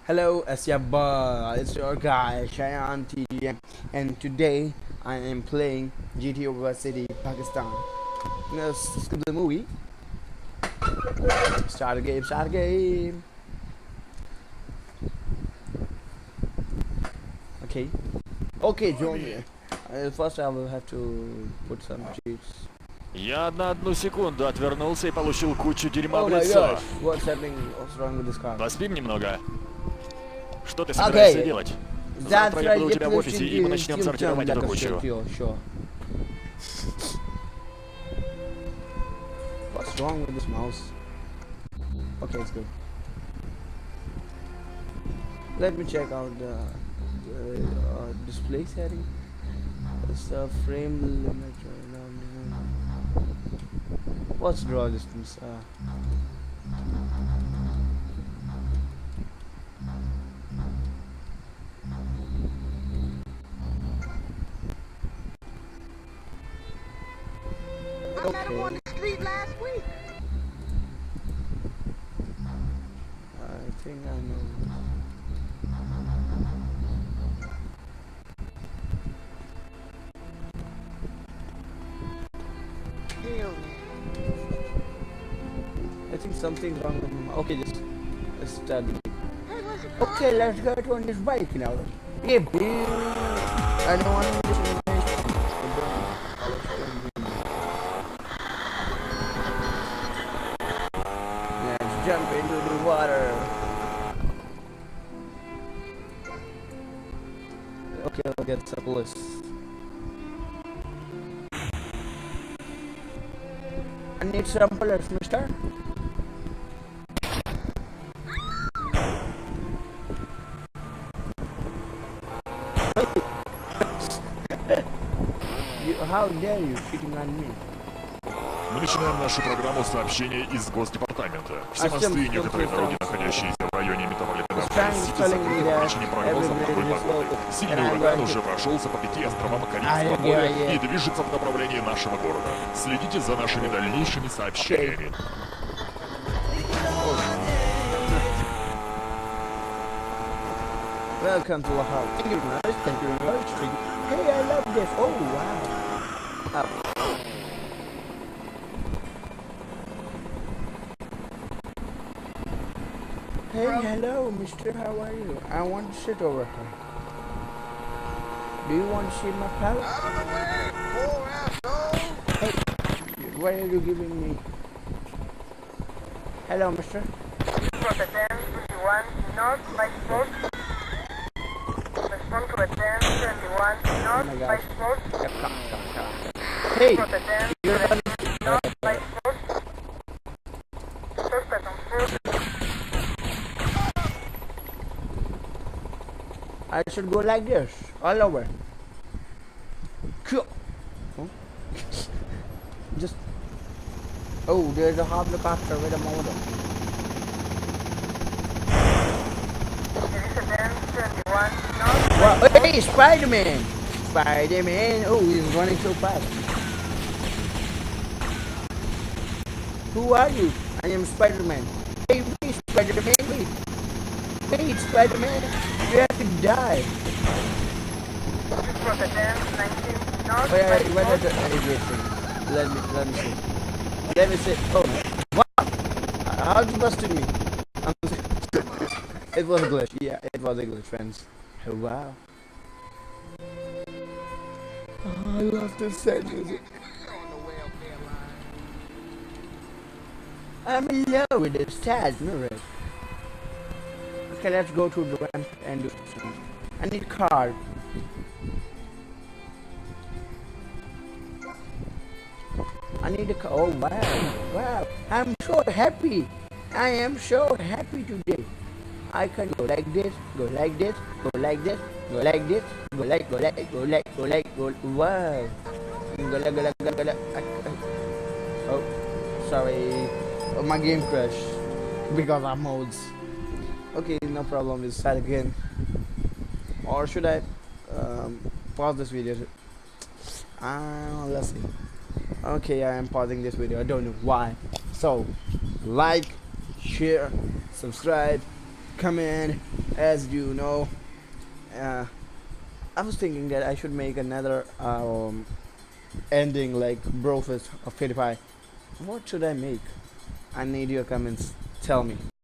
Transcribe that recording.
Hello, Asyaba. It's your guy Shayan TGM, and today I am playing GTA Vice City, Pakistan. Let's skip the movie. Start a game. Start a game. Okay. Okay, join me. First, I will have to put some cheats. Я на одну секунду отвернулся и получил кучу дерьма Oh в my лицо. gosh, what's happening? What's wrong with this car? Поспим немного. Что ты собираешься делать? That's Завтра я right. буду у тебя в You're офисе, и мы начнем сортировать эту кучу. Sure. What's wrong with this mouse? Okay, it's good. Let me check out the display setting. It's the frame limit. What's draw distance? I met him on the street last week. I think I know. Hell I think something's wrong with my. Okay, just let's start. Hey, what's it called? Okay, let's go on this bike now. Yeah, bitch. I don't want to listen to this. Let's jump into the water. Okay, I'll get some bliss. I need some bullets, mister. How dare you cheating on me? Мы начинаем нашу программу сообщения из Госдепартамента. Все мосты и некоторые дороги, находящиеся в районе метрополитена Сити, закрыты по причине прогноза плохой погоды. Сильный ураган уже прошелся по 5 островам Карибского моря и движется в направлении нашего города. Следите за нашими дальнейшими сообщениями. Welcome to our house. Thank you very much. Thank you very much. Hey, I love this. Oh, wow. Hey, hello, mister. How are you? I want to sit over here. Do you want to see my pal? Hey, what are you giving me? Hello, mister. Rotterdam 21 North by Sport. Respond to Rotterdam 21 North by Sport. Hey, Rotterdam you're 21 North by Sport. Suspect on foot. I should go like this, all over. Cool. Huh? Just. Oh, there's a helicopter with a motor. Rotterdam 21 North by Wow. Hey, Spider-Man! Spider-Man! Oh, he's running so fast. Who are you? I am Spider-Man. Hey, wait, Spider-Man, wait. Wait, Spider-Man. You have to die. Rotterdam 19 North Wait, by wait, wait, Sport. wait. Let me see. Let me see. Oh, wow. How you busted me? It was a glitch. Yeah, it was a glitch, friends. Oh, wow. Oh, I love this sad music. I'm in love with this sad music. Okay, let's go to the ramp and do something. I need car. I need a car. Oh, wow. Wow. I'm so happy. I am so happy today. I can go like this, go like this, go like this, go like this, go like, wow. Go like. Oh, sorry. Oh, my game crashed because of modes. Okay, no problem. We'll start again. Or should I pause this video? Let's see. Okay, I am pausing this video. I don't know why. So, like, share, subscribe, comment. As you know, I was thinking that I should make another ending like Brofist of 55. What should I make? I need your comments. Tell me.